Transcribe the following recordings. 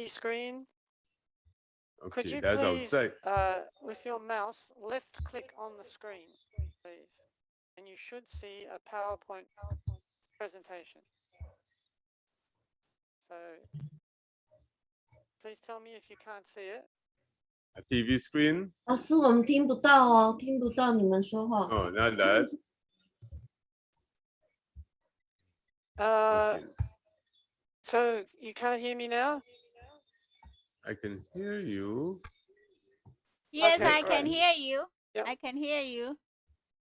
TV screen. Could Okay, you that's please, outside. with your mouse, left click on the screen, please? And you should see a PowerPoint presentation. So please tell me if you can't see it. A TV screen? 老师，我们听不到哦，听不到你们说话。 Oh, not that. Okay. So you can't hear me now? I can hear you. Yes, Okay, I can great. hear you. Yep. I can hear you.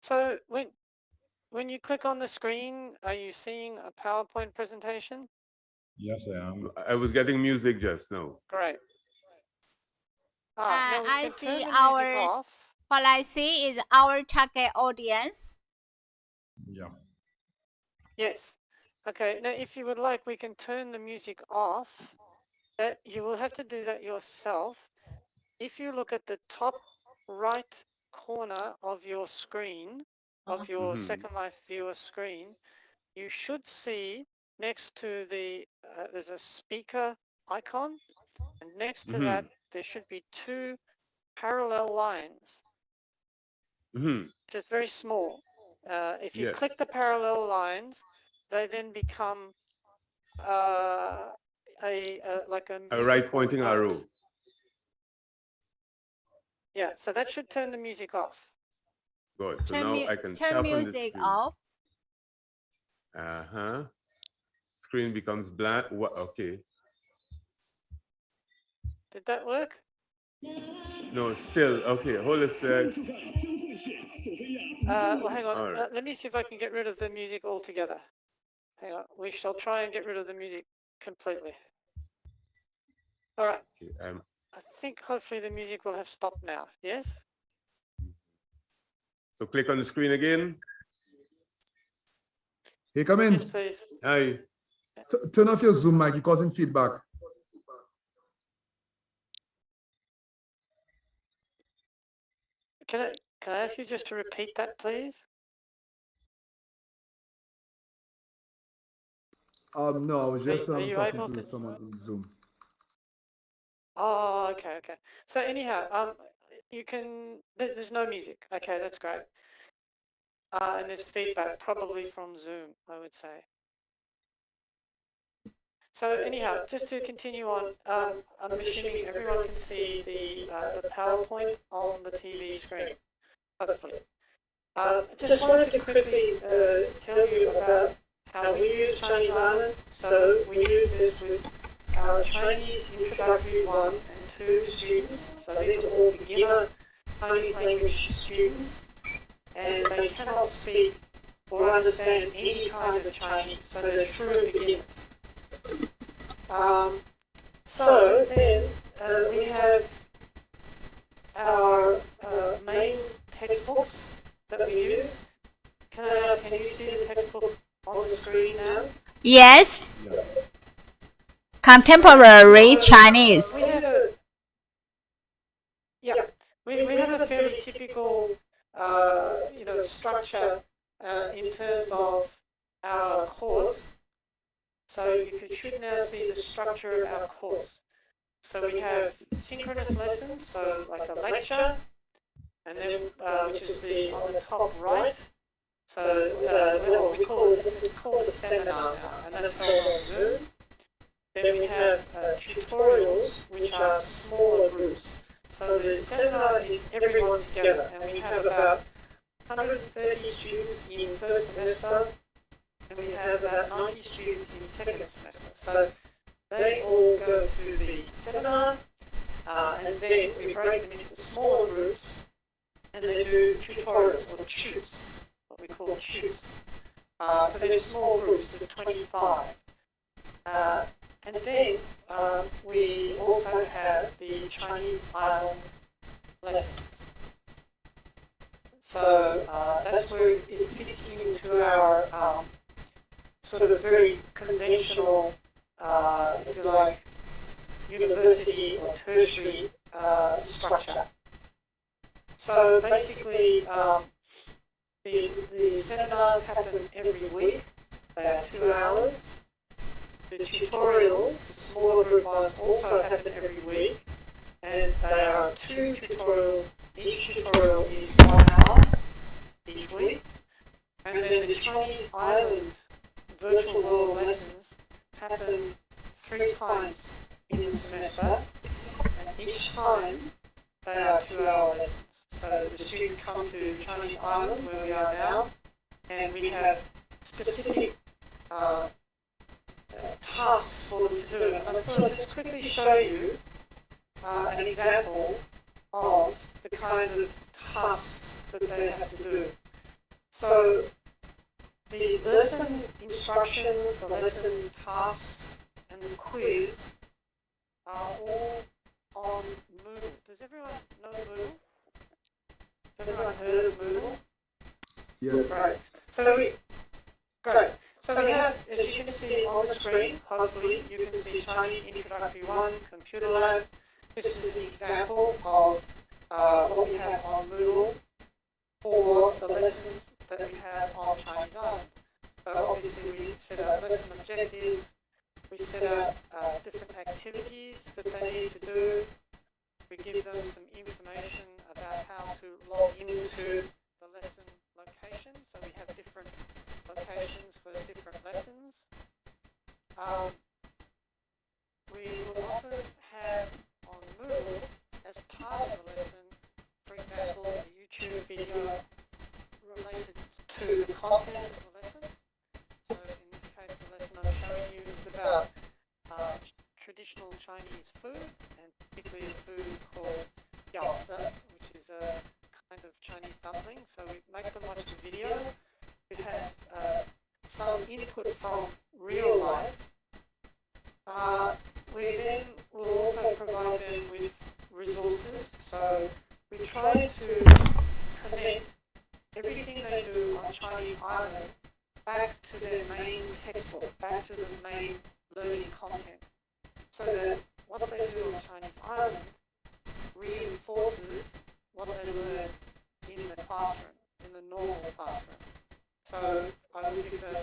So when you click on the screen, are you seeing a PowerPoint presentation? Yes, I am. I was getting music just now. Great. Now we I can see turn the music our- off. What I see is our target audience. Yeah. Yes. Okay. Now, if you would like, we can turn the music off. You will have to do that yourself. If you look at the top right corner of your screen, of your Second Life viewer screen, you should see next to the, there's a speaker icon, and next to that, there should be two parallel lines, just very small. If you click the parallel lines, they then become like a right pointing note. arrow. Yeah, so that should turn the music off. Good. So Turn now mu- I can turn tap on the music screen. off. Screen becomes blank. What? Okay. Did that work? No, still. Okay, hold a sec. Well, hang on. All right. Let me see if I can get rid of the music altogether. Hang on. We shall try and get rid of the music completely. All right. Okay, I think hopefully the music will have stopped now. Yes? so click on the screen again. Hey, Yes, Cummins, please. Hi. turn off your Zoom mic. You're causing feedback. Can I ask you just to repeat that, please? No, I was just Are you talking able to to- someone in Zoom. Oh, okay. So anyhow, you can. There's no music. Okay, that's great. And there's feedback, probably from Zoom, I would say. So anyhow, just to continue on, I'm assuming everyone can see the PowerPoint on the TV screen, hopefully. Just wanted to quickly tell you about how we use Chinese Island. So we use this with our Chinese Introductory 1 and 2 students. So these are all beginner Chinese language students, and they cannot speak or understand any kind of Chinese, so they're true beginners. So then we have our main textbooks that we use. Can I ask, can you see the textbook on the screen now? Yes. Contemporary Chinese. We have a fairly typical, structure in terms of our course. So you should now see the structure of our course. So we have synchronous lessons, so like a lecture, and then which is on the top right. So we call it's called a seminar now, and that's held on Zoom. Then we have tutorials, which are smaller groups. So the seminar is everyone together, and we have about 130 students in first semester, and we have about 90 students in second semester. So they all go to the seminar, and then we break them into smaller groups, and they do tutorials or tutes, what we call tutes. So there's small groups of 25. And then we also have the Chinese Island lessons. So that's where it fits into our sort of very conventional, if you like, university or tertiary structure. So basically, the seminars happen every week. They are 2 hours. the tutorials, the smaller group ones, also happen every week, and they are 2 tutorials. Each tutorial is 1 hour each week, and then the Chinese Island virtual world lessons happen 3 times in the semester, and each time they are 2-hour lessons. So the students come to Chinese Island, where we are now, and we have specific tasks for them to do. And I thought I'd just quickly show you an example of the kinds of tasks that they have to do. So the lesson instructions, the lesson tasks, and the quiz are all on Moodle. Does everyone know Moodle? Has everyone heard of Moodle? Yes. Great. So we have, as you can see on the screen, hopefully you can see Chinese Introductory 1, Computer Lab. This is an example of what we have on Moodle for the lessons that we have on Chinese Island. So obviously we set out lesson objectives, we set out different activities that they need to do, we give them some information about how to log into the lesson location, so we have different locations for different lessons. We will often have on Moodle, as part of the lesson, for example, a YouTube video related to the content of the lesson. So in this case, the lesson I'm showing you is about traditional Chinese food, and particularly a food called yaozi, which is a kind of Chinese dumpling. So we make them watch the video. We have some input from real life. We then will also provide them with resources. So we try to connect everything they do on Chinese Island back to their main textbook, back to the main learning content, so that what they do on Chinese Island reinforces what they learn in the classroom, in the normal classroom. So I will give them,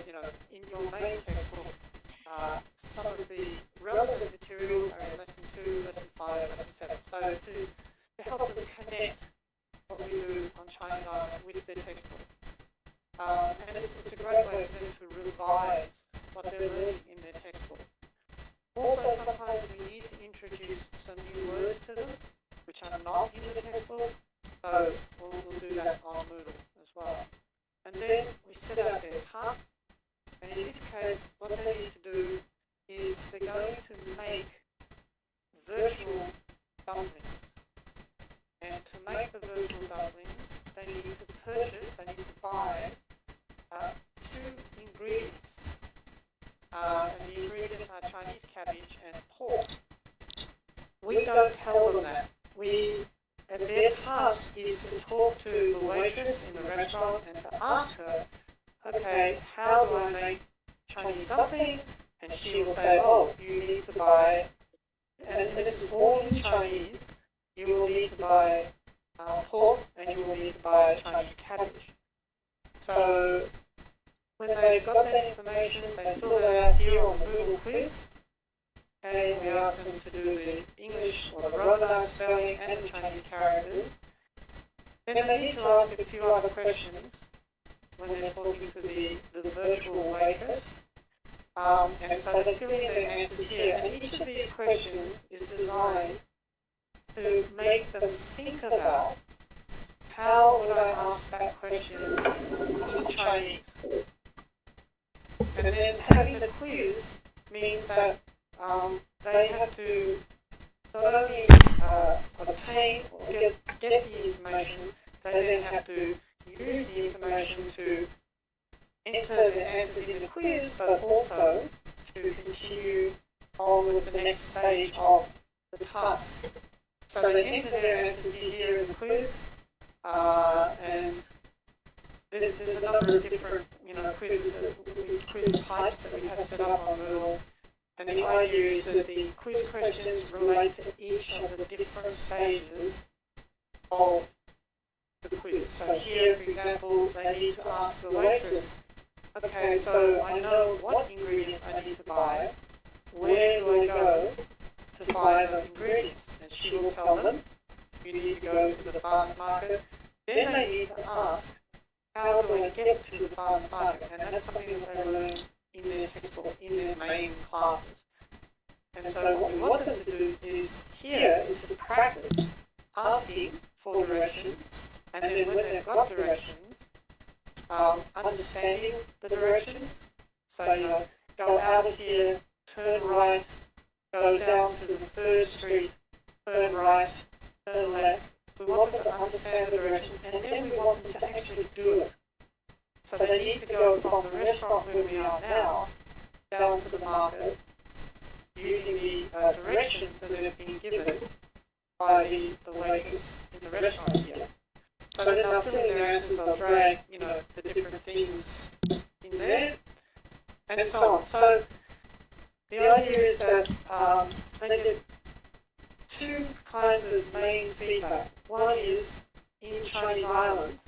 in your main textbook, some of the relevant materials are in lesson 2, lesson 5, lesson 7. So to help them connect what we do on Chinese Island with their textbook. And it's a great way for them to revise what they're learning in their textbook. Also, sometimes we need to introduce some new words to them, which are not in the textbook. So we'll do that on Moodle as well. And then we set out their task. And in this case, what they need to do is they're going to make virtual dumplings. And to make the virtual dumplings, they need to buy 2 ingredients. And the ingredients are Chinese cabbage and pork. We don't tell them that. And their task is to talk to the waitress in the restaurant and to ask her, okay, how do I make Chinese dumplings? And she will say, oh, you need to buy, and this is all in Chinese, you will need to buy pork and you will need to buy Chinese cabbage. So when they've got that information, they fill it out here on the Moodle quiz. Okay, we ask them to do the English or the Romanised spelling and the Chinese characters. Then they need to ask a few other questions when they're talking to the virtual waitress. And so they fill in their answers here. And each of these questions is designed to make them think about how would I ask that question in Chinese. And then having the quiz means that they have to not only obtain or get the information, they then have to use the information to enter their answers in the quiz, but also to continue on with the next stage of the task. So they enter their answers here in the quiz, and there's a number of different quiz types that we have set up on Moodle. And the idea is that the quiz questions relate to each of the different stages of the quiz. So here, for example, they need to ask the waitress, okay, so I know what ingredients I need to buy, where do I go to buy those ingredients? And she will tell them, you need to go to the farmer's market. Then they need to ask, how do I get to the farmer's market? And that's something that they learn in their textbook, in their main classes. And so what we want them to do is here is to practice asking for directions, and then when they've got directions, understanding the directions. So, you know, go out of here, turn right, go down to the 3rd street, turn right, turn left. We want them to understand the directions, and then we want them to actually do it. So they need to go from the restaurant where we are now down to the market using the directions that have been given by the waitress in the restaurant here. So then they'll fill in their answers, they'll drag, you know, the different things in there, and so on. So the idea is that they get 2 kinds of main feedback. One is in Chinese Island,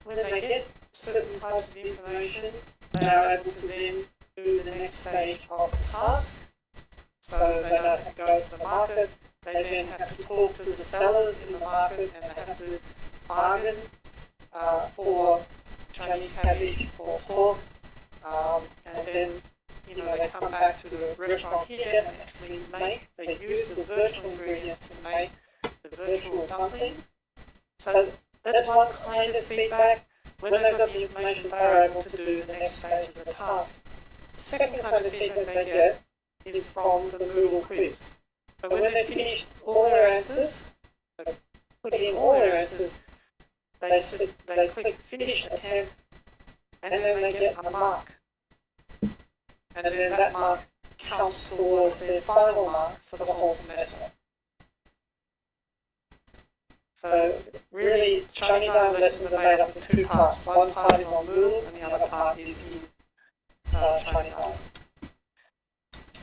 when they get certain types of information, they are able to then do the next stage of the task. So they don't have to go to the market, they then have to talk to the sellers in the market, and they have to bargain for Chinese cabbage, for pork, and then, you know, they come back to the restaurant here and actually they use the virtual ingredients to make the virtual dumplings. So that's one kind of feedback. When they've got the information, they're able to do the next stage of the task. The second kind of feedback they get is from the Moodle quiz. So when they finish all their answers, they put in all their answers, they click finish attempt, and then they get a mark. And then that mark counts towards their final mark for the whole semester. So really, Chinese Island lessons are made up of 2 parts. One part is on Moodle, and the other part is in Chinese Island.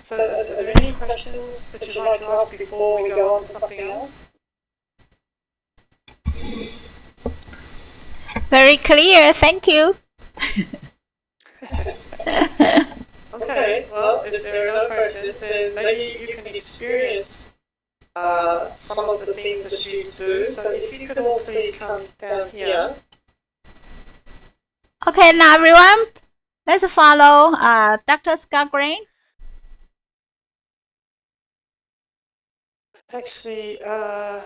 So are there any questions that you'd like to ask before we go on to something else? Very clear, thank you. Okay, well, if there are no questions, then maybe you can experience some of the things that students do. So if you could all please come down here. Okay, now everyone, let's follow Dr. Scott Green. Actually, I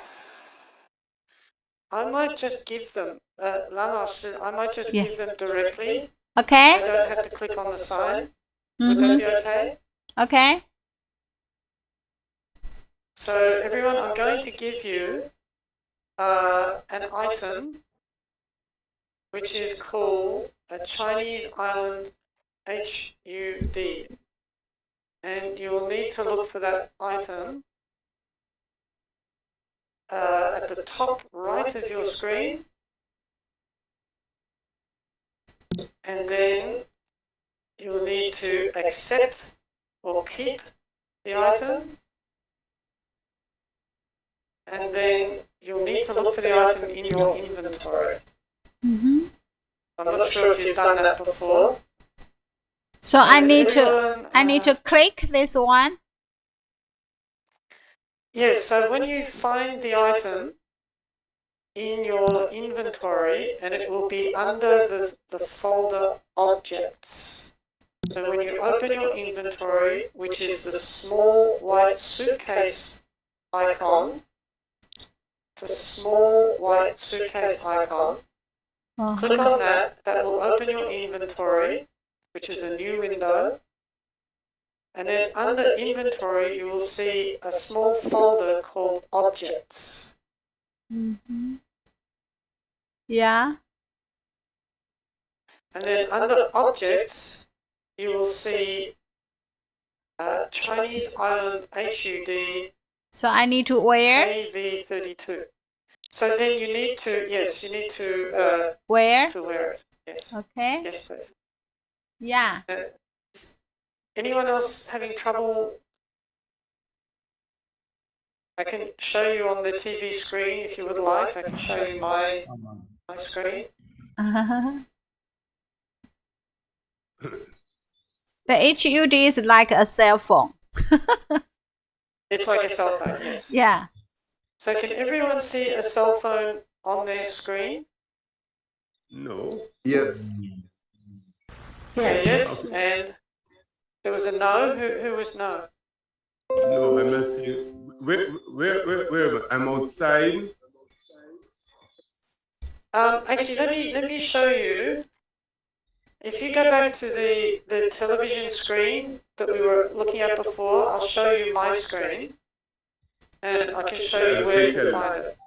might just give them, I might just give them directly. Okay. I don't have to click on the sign. Would that be okay? Okay. So everyone, I'm going to give you an item which is called a Chinese Island HUD, and you will need to look for that item at the top right of your screen, and then you'll need to accept or keep the item, and then you'll need to look for the item in your inventory. I'm not sure if you've done that before. So I need to click this one. Yes, so when you find the item in your inventory, and it will be under the folder objects. So when you open your inventory, which is the small white suitcase icon, it's a small white suitcase icon, click on that, that will open your inventory, which is a new window. And then under inventory, you will see a small folder called objects. Yeah. And then under objects, you will see Chinese Island HUD So I need to where? AV32. So then you need to, yes, you need to Where? to wear it. Yes. Okay. Yes, please. Yeah. Anyone else having trouble? I can show you on the TV screen if you would like. I can show you my screen. The HUD is like a cell phone. It's like a cell phone, yes. Yeah. So can everyone see a cell phone on their screen? No. Yes. Yes. And there was a no. Who was no? No, I'm not seeing. Where? I'm outside. Actually, let me show you. If you go back to the television screen that we were looking at before, I'll show you my screen, and I can show you where to find it.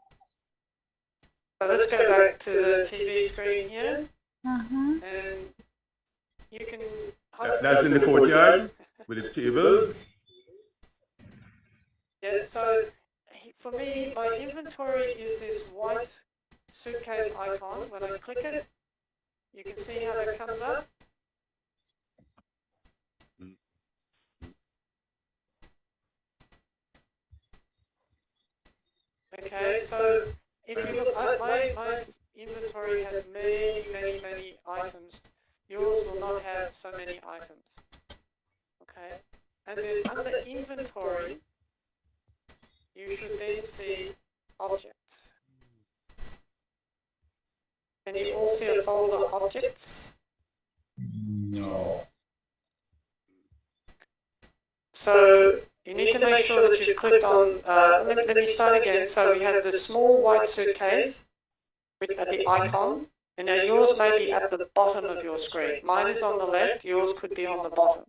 So let's go back to the TV screen here, and you can. That's in the courtyard with the tables. Yeah. So for me, my inventory is this white suitcase icon. When I click it, you can see how that comes up. Okay, so if you look, my inventory has many items. Yours will not have so many items. Okay, and then under inventory, you should then see objects. Can you all see a folder objects? No. So you need to make sure that you've clicked on, let me start again. So we have the small white suitcase at the icon, and now yours may be at the bottom of your screen. Mine is on the left, yours could be on the bottom.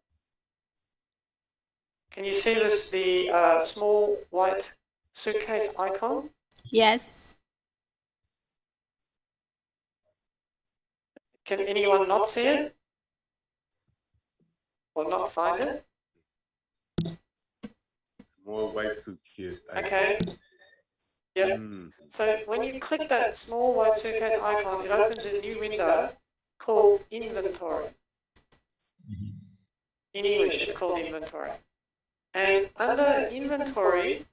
Can you see this, the small white suitcase icon? Yes. Can anyone not see it? Or not find it? Small white suitcase. Okay. Yep. So when you click that small white suitcase icon, it opens a new window called Inventory. In English, it's called Inventory. And under Inventory,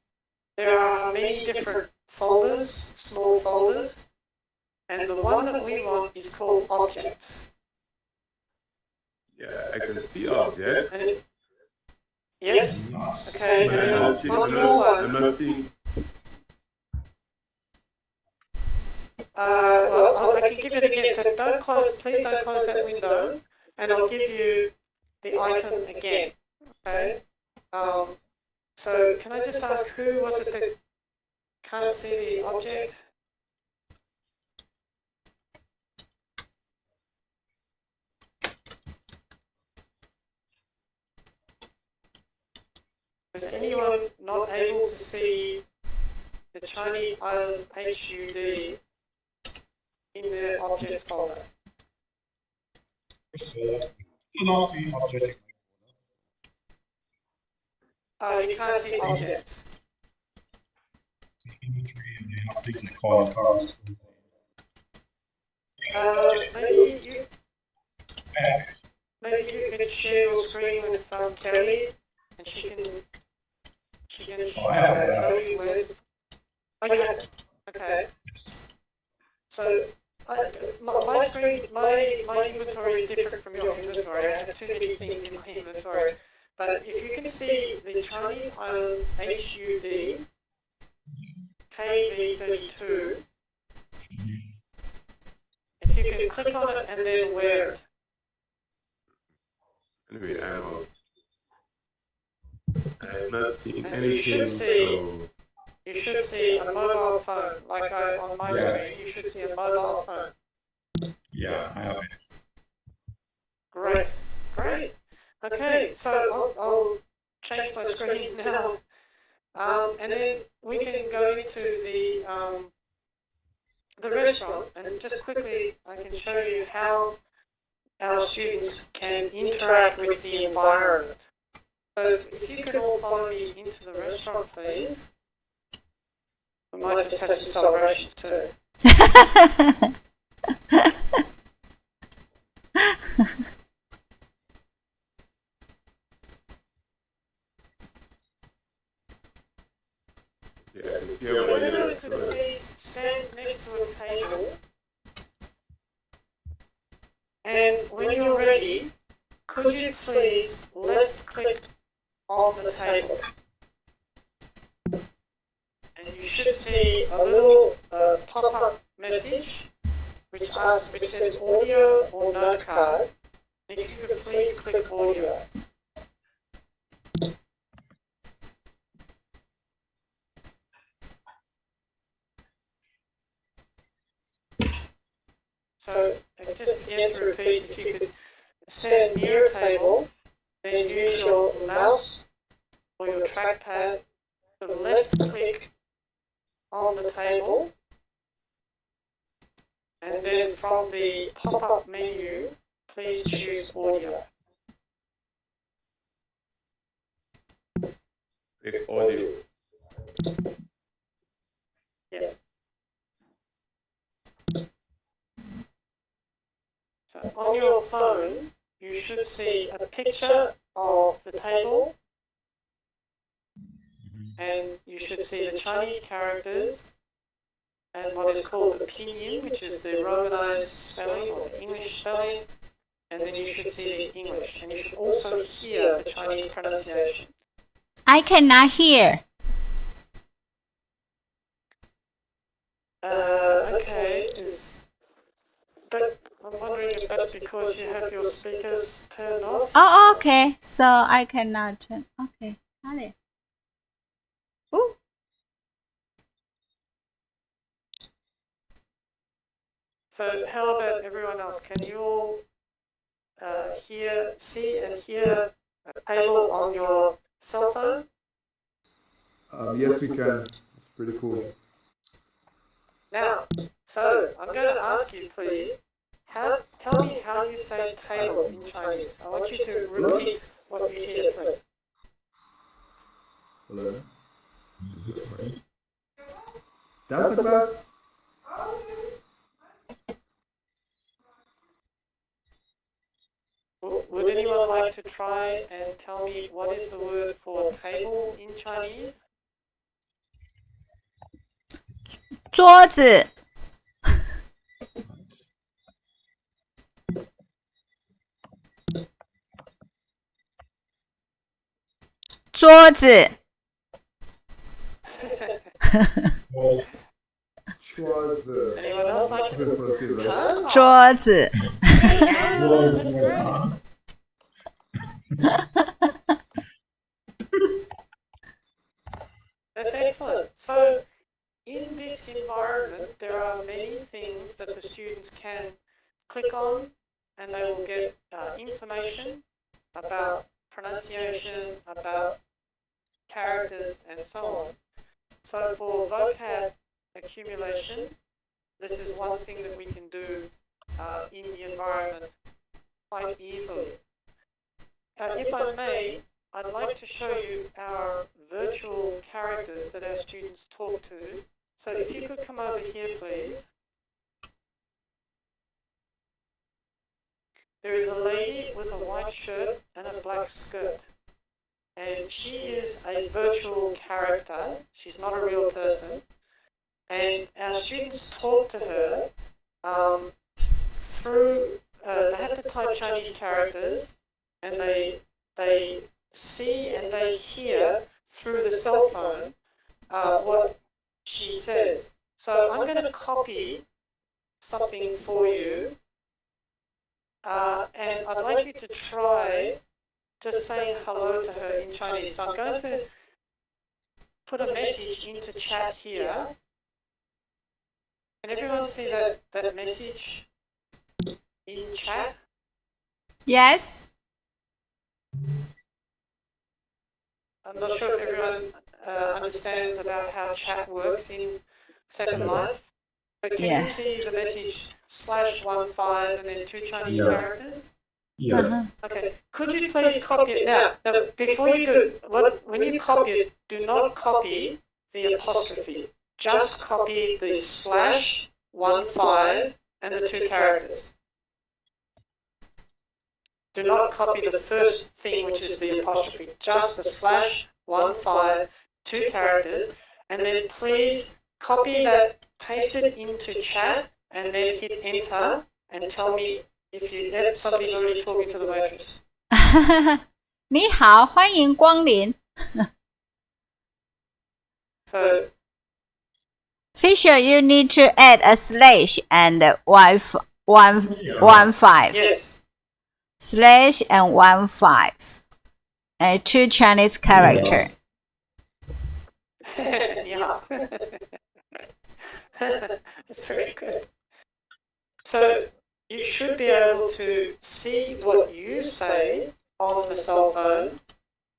there are many different folders, small folders, and the one that we want is called Objects. Yeah, I can see objects. Yes? Okay, and then on your I'm one, not seeing. well, I can give it again, so please don't close that window, and I'll give you the item again, okay? So can I just ask, who was it that can't see the object? Is anyone not able to see the Chinese island HUD in the objects folder? Still not seeing object. You can't see objects. Inventory and the objects is called cars. Maybe you could share your screen with Kelly, and she can tell you where. Oh, you have it. Okay. So my screen, my inventory is different from your inventory. I have too many things in my inventory. But if you can see the Chinese island HUD KV32, if you can click on it and then wear it. Anyway, I'm out. I'm not seeing And anything. you should see a mobile phone, like on my screen, you should see a mobile phone. Yeah, I have it. Great, great. Okay, so I'll change my screen now, and then we can go into the restaurant, and just quickly I can show you how our students can interact with the environment. So if you could all follow me into the restaurant, please. We might just have some celebrations too. Please stand next to a table, and when you're ready, could you please left click on the table? And you should see a little pop-up message which says audio or note card. If you could please click audio. So, just again to repeat, if you could stand near a table, then use your mouse or your trackpad to left click on the table, and then from the pop-up menu, please choose audio. Click audio. Yes. So on your phone, you should see a picture of the table, and you should see the Chinese characters and what is called the pinyin, which is the Romanized spelling or the English spelling, and then you should see the English, and you should also hear the Chinese pronunciation. I cannot hear. Okay, I'm wondering if that's because you have your speakers turned off. Oh, okay. So I cannot turn. Okay. Got it. Ooh. So how about everyone else? Can you all see and hear a table on your cell phone? Yes, we can. It's pretty cool. Now, so I'm going to ask you, please, tell me how you say table in Chinese. I want you to repeat what you hear, please. Hello. Is this right? That's the class. Would anyone like to try and tell me what is the word for table in Chinese? 桌子。桌子。Anyone else like to? 桌子。That's excellent. So, in this environment, there are many things that the students can click on, and they will get information about pronunciation, about characters, and so on. So for vocab accumulation, this is one thing that we can do in the environment quite easily. If I may, I'd like to show you our virtual characters that our students talk to. So if you could come over here, please. There is a lady with a white shirt and a black skirt. And she is a virtual character. She's not a real person. And our students talk to her through, they have to type Chinese characters, and they see and they hear through the cell phone what she says. So I'm going to copy something for you, and I'd like you to try just saying hello to her in Chinese. So I'm going to put a message into chat here. Can everyone see that message in chat? Yes. I'm not sure if everyone understands about how chat works in Second Life. But can you see the message /15 and then 2 Chinese characters? Yes. Okay. Could you please copy it now? Now, before you do, when you copy it, do not copy the apostrophe. Just copy the /15 and the 2 characters. Do not copy the first thing, which is the apostrophe. Just the /15, 2 characters, and then please copy that, paste it into chat, and then hit enter and tell me if somebody's already talking to the waitress. 你好，欢迎光临。 So Fisher, you need to add a slash and 115. yes, Slash and 15. Two Chinese character. yeah. That's very good. So you should be able to see what you say on the cell phone.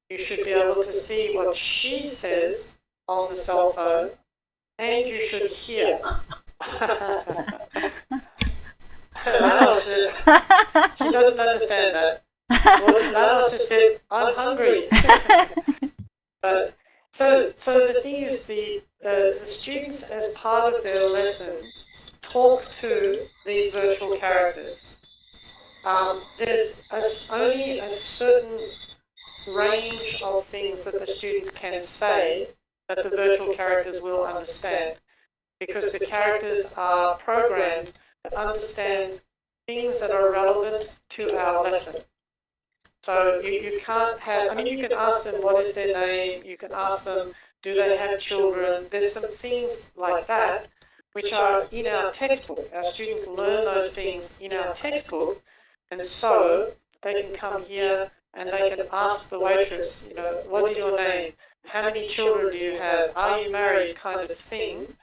You should be able to see what she says on the cell phone, and you should hear. She doesn't understand that. Well, Laos just said, "I'm hungry." But so the thing is, the students, as part of their lesson, talk to these virtual characters. There's only a certain range of things that the students can say that the virtual characters will understand, because the characters are programmed to understand things that are relevant to our lesson. So you can't have, I mean, you can ask them what is their name, you can ask them do they have children. There's some things like that which are in our textbook. Our students learn those things in our textbook, and so they can come here and they can ask the waitress, what is your name? How many children do you have? Are you married? Kind of thing.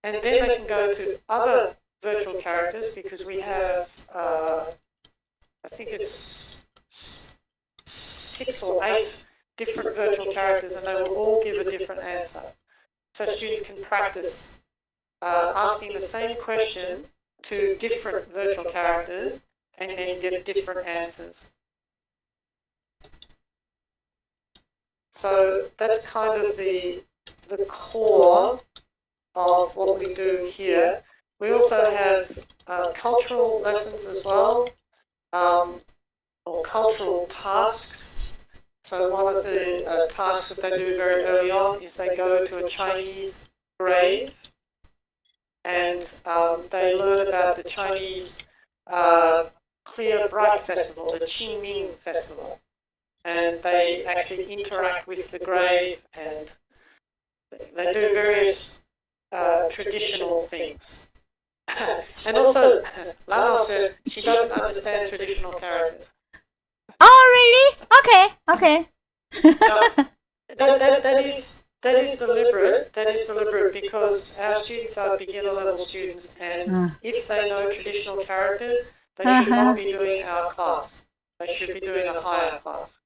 And then they can go to other virtual characters, because we have, I think it's 6 or 8 different virtual characters, and they will all give a different answer. So students can practice asking the same question to different virtual characters and then get different answers. So that's kind of the core of what we do here. We also have cultural lessons as well, or cultural tasks. So one of the tasks that they do very early on is they go to a Chinese grave, and they learn about the Chinese Clear Bright Festival, the Qingming Festival. And they actually interact with the grave, and they do various traditional things. And also, Lana said she doesn't understand traditional characters. Oh, really? Okay. Now, that is deliberate. That is deliberate, because our students are beginner level students, and if they know traditional characters, they should not be doing our class. They should be doing a higher class.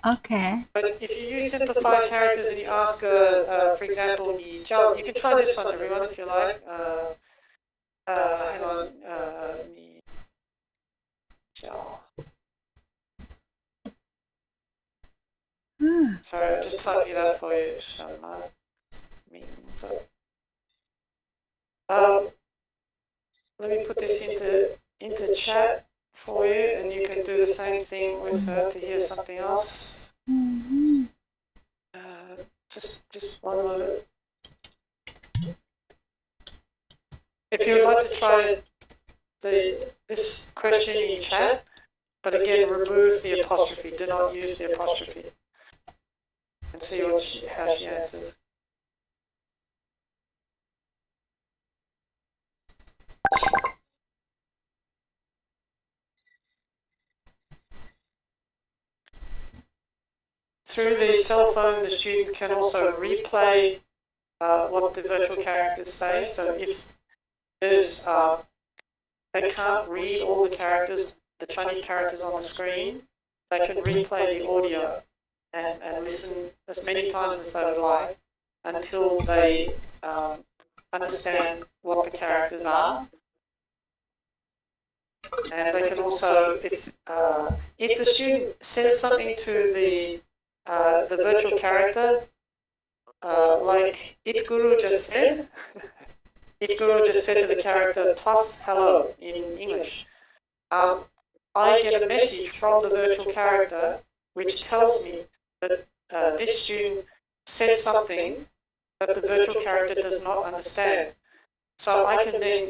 Okay. But if you use simplified characters and you ask, for example, you can try this one, everyone, if you like. Hang on. Sorry, I'll just type it out for you. Let me put this into chat for you, and you can do the same thing with her to hear something else. Just one moment. If you would like to try this question in chat, but again, remove the apostrophe. Do not use the apostrophe. And see how she answers. Through the cell phone, the student can also replay what the virtual characters say. So if there's, they can't read all the characters, the Chinese characters on the screen, they can replay the audio and listen as many times as they would like until they understand what the characters are. And they can also, if the student says something to the virtual character, like Itguru just said, Itguru just said to the character plus hello in English. I get a message from the virtual character which tells me that this student said something that the virtual character does not understand. So I can then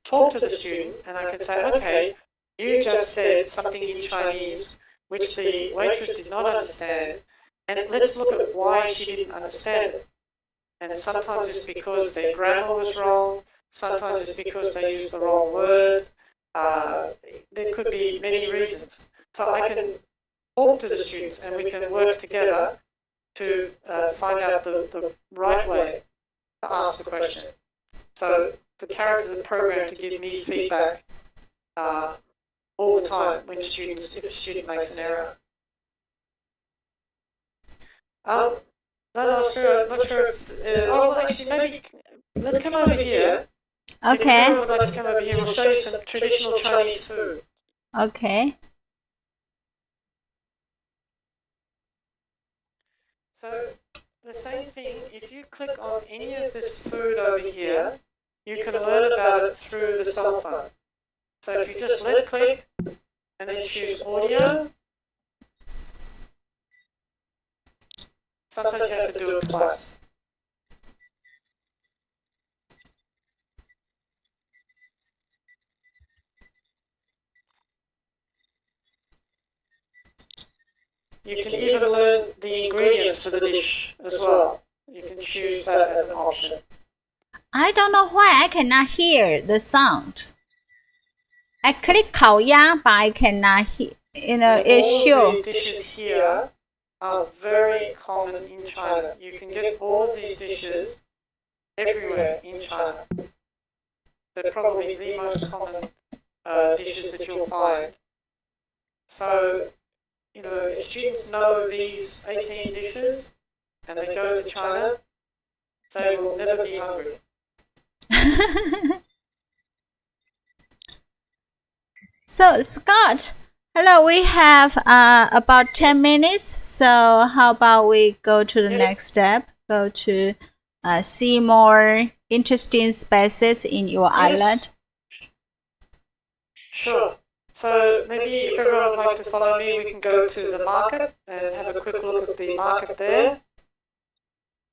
talk to the student and I can say, okay, you just said something in Chinese which the waitress did not understand, and let's look at why she didn't understand it. And sometimes it's because their grammar was wrong, sometimes it's because they used the wrong word. There could be many reasons. So I can talk to the students and we can work together to find out the right way to ask the question. So the character of the program to give me feedback all the time when if a student makes an error. No, not sure if, actually maybe, let's come over here. If Okay. everyone would like to come over here, we'll show you some traditional Chinese food. Okay. So the same thing, if you click on any of this food over here, you can learn about it through the cell phone. So if you just left click and then choose audio, sometimes you have to do it twice. You can even learn the ingredients for the dish as well. You can choose that as an option. I don't know why I cannot hear the sound. I click 烤鸭, but I cannot hear. You know, it All shows. the dishes here are very common in China. You can get all of these dishes everywhere in China. They're probably the most common dishes that you'll find. So, you know, if students know these 18 dishes and they go to China, they will never be hungry. So, Scott, hello, we have about 10 minutes. So, how about we go to the Yes. next step? Go to see more interesting spaces in your island. Sure. So maybe if everyone would like to follow me, we can go to the market and have a quick look at the market there.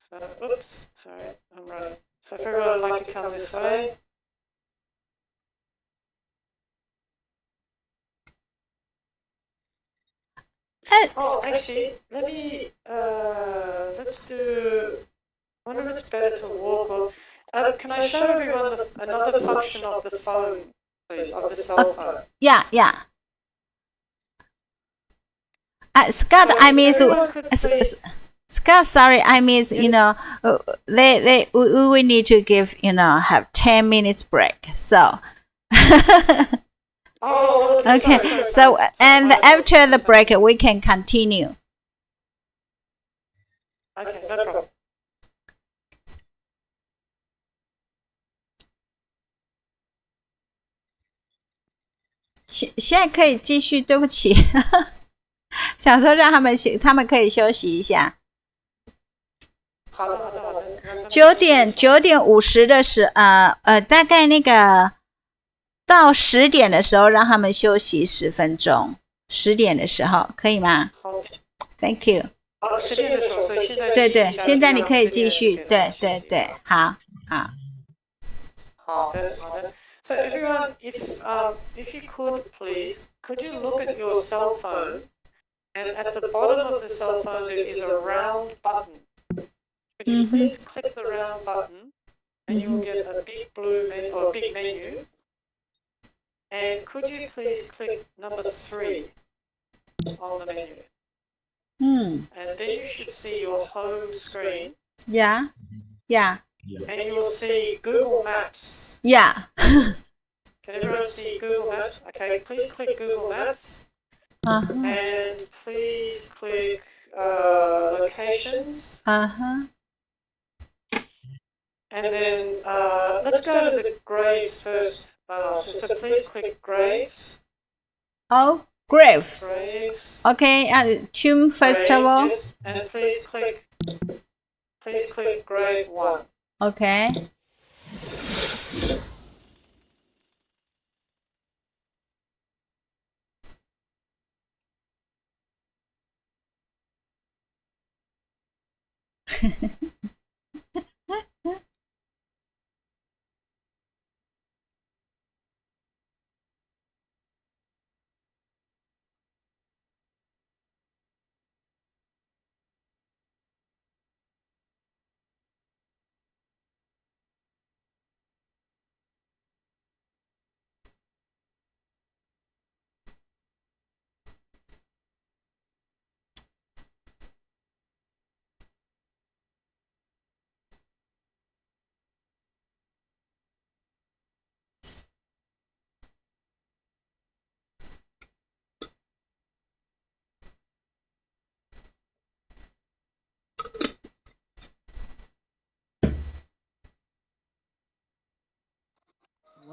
So, oops, sorry, I'm running. So if everyone would like to come this way. Oh, actually, let me, let's do, I wonder if it's better to walk or, can I show everyone another function of the phone, please, of the cell phone? Yeah. Scott, So I mean, everyone could please- Scott, sorry, I mean, you Yes. know, we need to give, you know, have 10 minutes break. So, Oh, okay. sorry. So, and after the break, we can continue. Okay, no problem. 现在可以继续，对不起，想说让他们可以休息一下。好的。 9:50的时大概那个到10点的时候让他们休息10分钟，10点的时候可以吗好的。 ？Thank you。好，10点的时候，所以现在对，现在你可以继续，对对，好。好的。So everyone, if you could please, could you look at your cell phone, and at the bottom of the cell phone there is a round button. Could you please click the round button, and you will get a big blue menu or a big menu. And could you please click number 3 on the menu? And then you should see your home screen. Yeah. And you will see Google Maps. Yeah. Can everyone see Google Maps? Okay, please click Google Maps. And please click locations. Uh-huh. And then let's go to the Graves first. So please click Graves. Oh, Graves. Graves. Okay, Tomb Festival. Graves, yes. And please click Grave 1. Okay.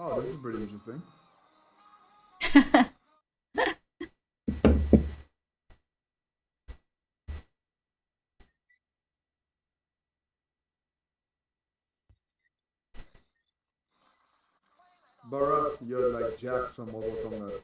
Oh, this is pretty interesting. Bharat, you're like Jax from Mortal Kombat.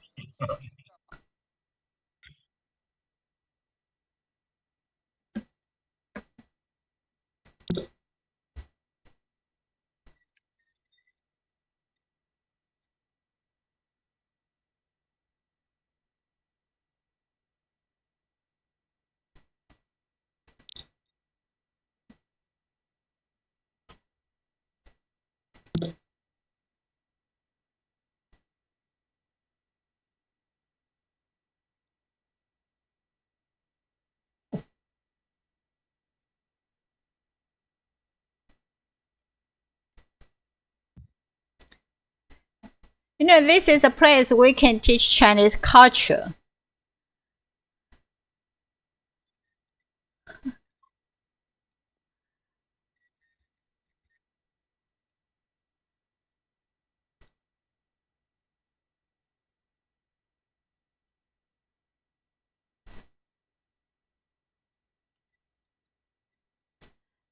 This is a place we can teach Chinese culture.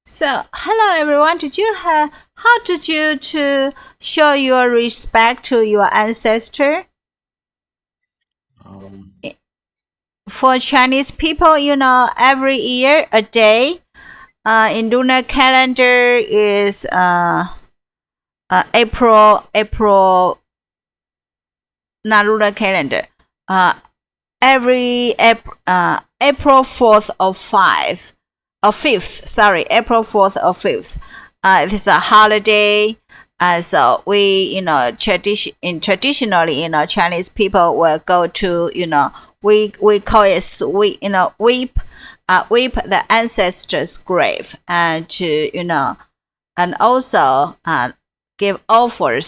So, hello everyone. How did you to show your respect to your ancestor? For Chinese people, every year a day in lunar calendar is April, not lunar calendar. Every April 4th or 5th, sorry, April 4th or 5th. It is a holiday. So we, traditionally, Chinese people will go to, we call it sweep, weep the ancestors' grave and to, and also offer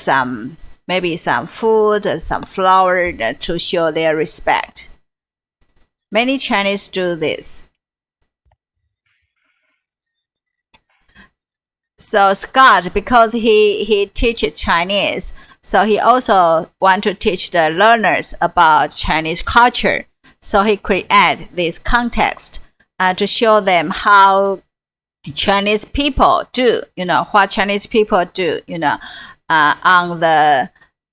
maybe some food, some flower to show their respect. Many Chinese do this. So Scott, because he teaches Chinese, so he also want to teach the learners about Chinese culture. So he create this context to show them how Chinese people do, what Chinese people do, on the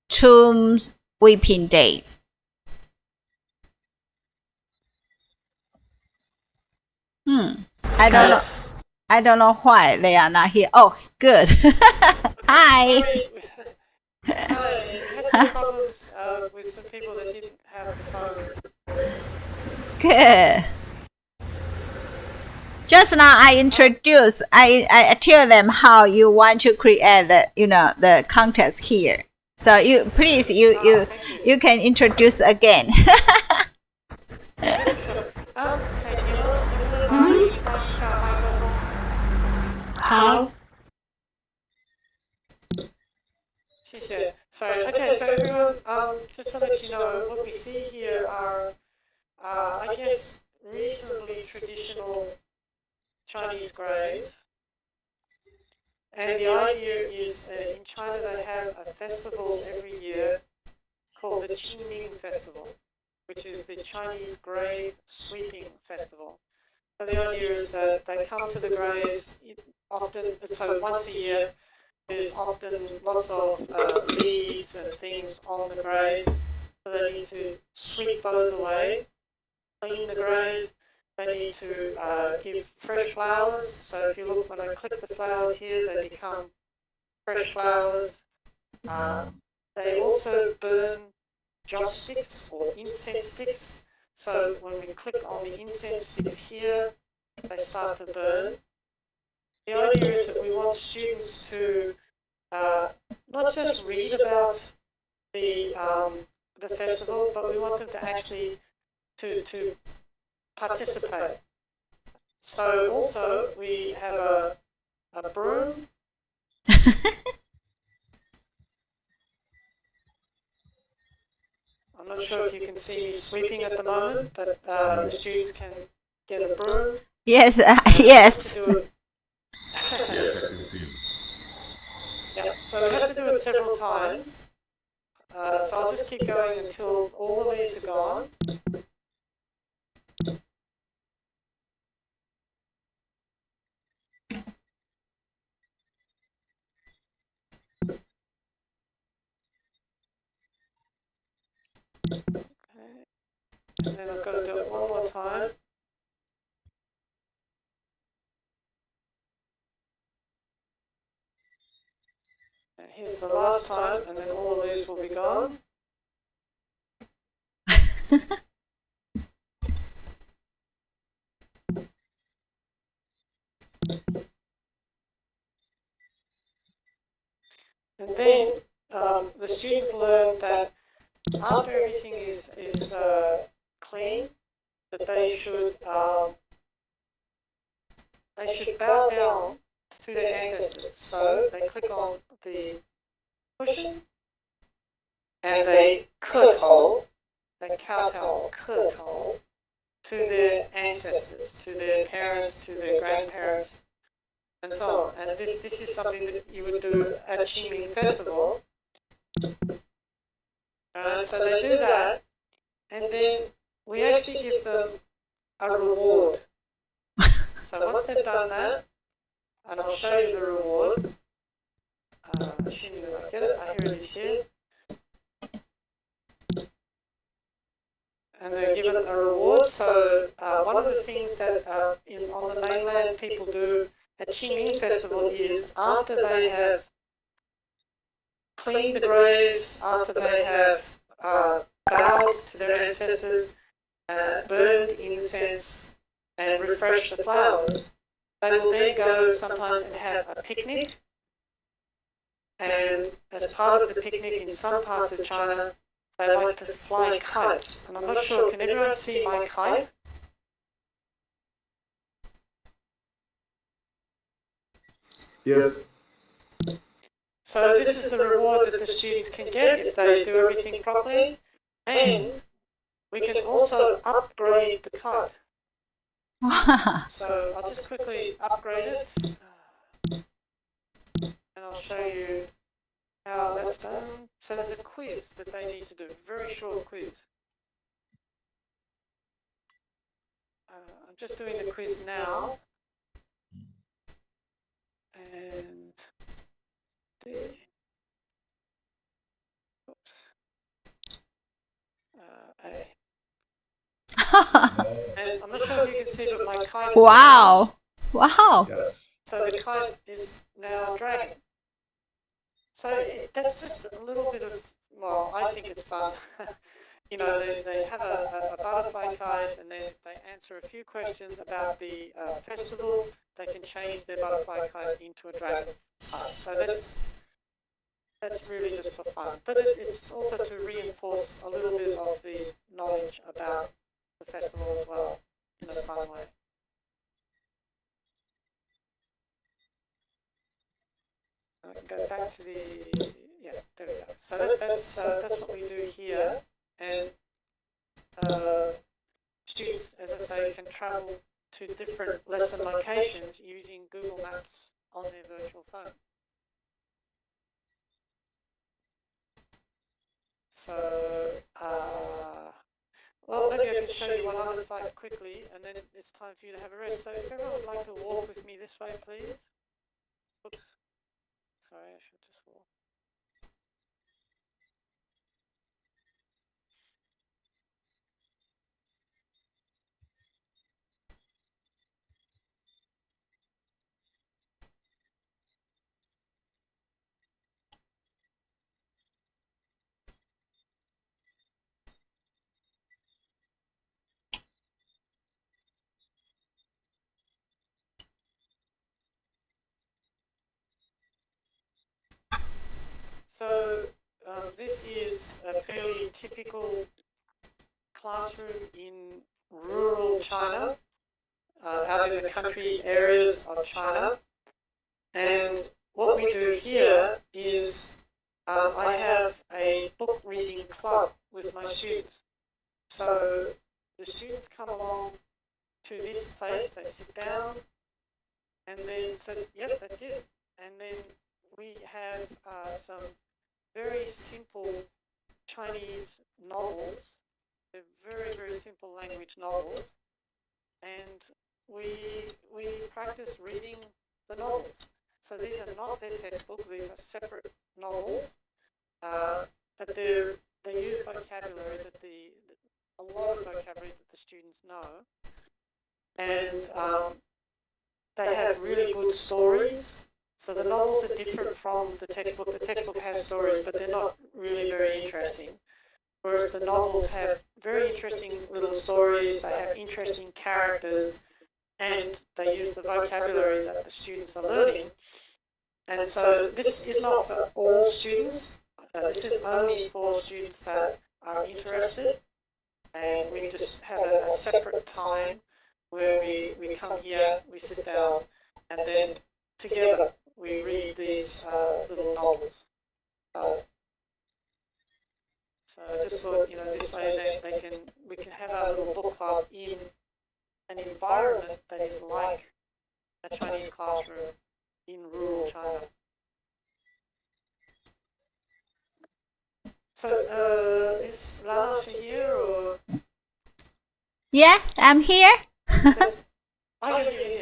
tombs weeping days. I don't know why they are not here. Oh, good. Hi. Hello, we had some problems with some people that didn't have the phone. Good. Just now I tell them how you want to create the context here. So you please you can introduce again. How? Sorry. Okay, so everyone, just to let you know, what we see here are, I guess, reasonably traditional Chinese graves. And the idea is in China they have a festival every year called the Qingming Festival, which is the Chinese Grave Sweeping Festival. So the idea is that they come to the graves often, so once a year. There's often lots of leaves and things on the graves, so they need to sweep those away, clean the graves. They need to give fresh flowers. So if you look, when I click the flowers here, they become fresh flowers. They also burn joss sticks or incense sticks. So when we click on the incense sticks here, they start to burn. The idea is that we want students to not just read about the festival, but we want them to actually to participate. So also we have a broom. I'm not sure if you can see me sweeping at the moment, but the students can get a broom. Yes, yes. Yeah, so we have to do it several times. So I'll just keep going until all the leaves are gone. Okay. And then I've got to do it one more time. And here's the last time, and then all the leaves will be gone. And then the students learn that after everything is clean, that they should bow down to their ancestors. So they click on the cushion and they kowtow, they kowtow, kowtow to their ancestors, to their parents, to their grandparents, and so on. And this is something that you would do at Qingming Festival. So they do that, and then we actually give them a reward. So once they've done that, and I'll show you the reward, assuming that I get it, here it is here. And they're given a reward. So one of the things that on the mainland people do at Qingming Festival is after they have cleaned the graves, after they have bowed to their ancestors, burned incense and refreshed the flowers, they will then go sometimes and have a picnic. And as part of the picnic in some parts of China, they like to fly kites. And I'm not sure, can everyone see my kite? Yes. So this is the reward that the students can get if they do everything properly. And we can also upgrade the kite. So I'll just quickly upgrade it. And I'll show you how that's done. So there's a quiz that they need to do, very short quiz. I'm just doing the quiz now. And oops. And I'm not sure if you can see, but my kite. Wow. Wow. Yes. So the kite is now dragging. So that's just a little bit of, well, I think it's fun. You know, they have a butterfly kite and then they answer a few questions about the festival. They can change their butterfly kite into a dragon kite. So that's really just for fun. But it's also to reinforce a little bit of the knowledge about the festival as well in a fun way. I can go back to the, yeah, there we go. So that's what we do here. And students, as I say, can travel to different lesson locations using Google Maps on their virtual phone. So, well, maybe I can show you one other site quickly, and then it's time for you to have a rest. So if everyone would like to walk with me this way, please. Oops. Sorry, I should just walk. So this is a fairly typical classroom in rural China, out in the country areas of China. And what we do here is I have a book reading club with my students. So the students come along to this place, they sit down, and then, so, yep, that's it. And then we have some very simple Chinese novels. They're very, very simple language novels. And we practice reading the novels. So these are not their textbook, these are separate novels. But they use vocabulary that a lot of vocabulary that the students know. And they have really good stories. So the novels are different from the textbook. The textbook has stories, but they're not really very interesting. Whereas the novels have very interesting little stories, they have interesting characters, and they use the vocabulary that the students are learning. And so this is not for all students. This is only for students that are interested. And we just have a separate time where we come here, we sit down, and then together we read these little novels. So I just thought, this way we can have our little book club in an environment that is like a Chinese classroom in rural China. So is Lana here or? Yeah, I'm here. Oh,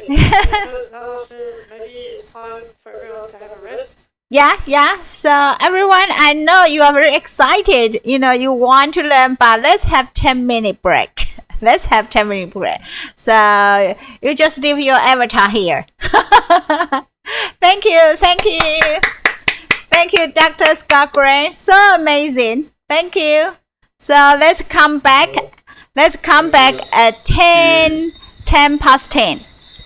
yeah. So Lana, maybe it's time for everyone to have a rest. Yeah. So everyone, I know you are very excited. You want to learn, but let's have 10-minute break. Let's have 10-minute break. So you just leave your avatar here. Thank you, Dr. Scott Gray. So amazing. Thank you. So let's come back. At 10 past 10.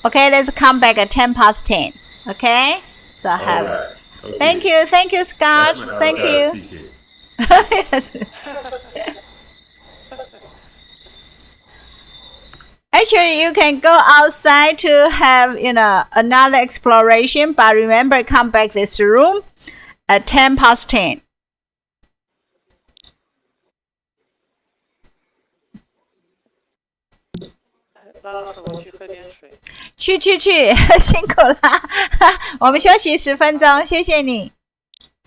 Okay, let's come back at 10 past 10. Okay? So have. Alright. Okay. Thank you, Scott. Thank you. Yes. Actually, you can go outside to have, another exploration, but remember, come back this room at 10 past 10. 拉老师，我去喝点水。去，辛苦了。我们休息10分钟，谢谢你。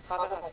好的。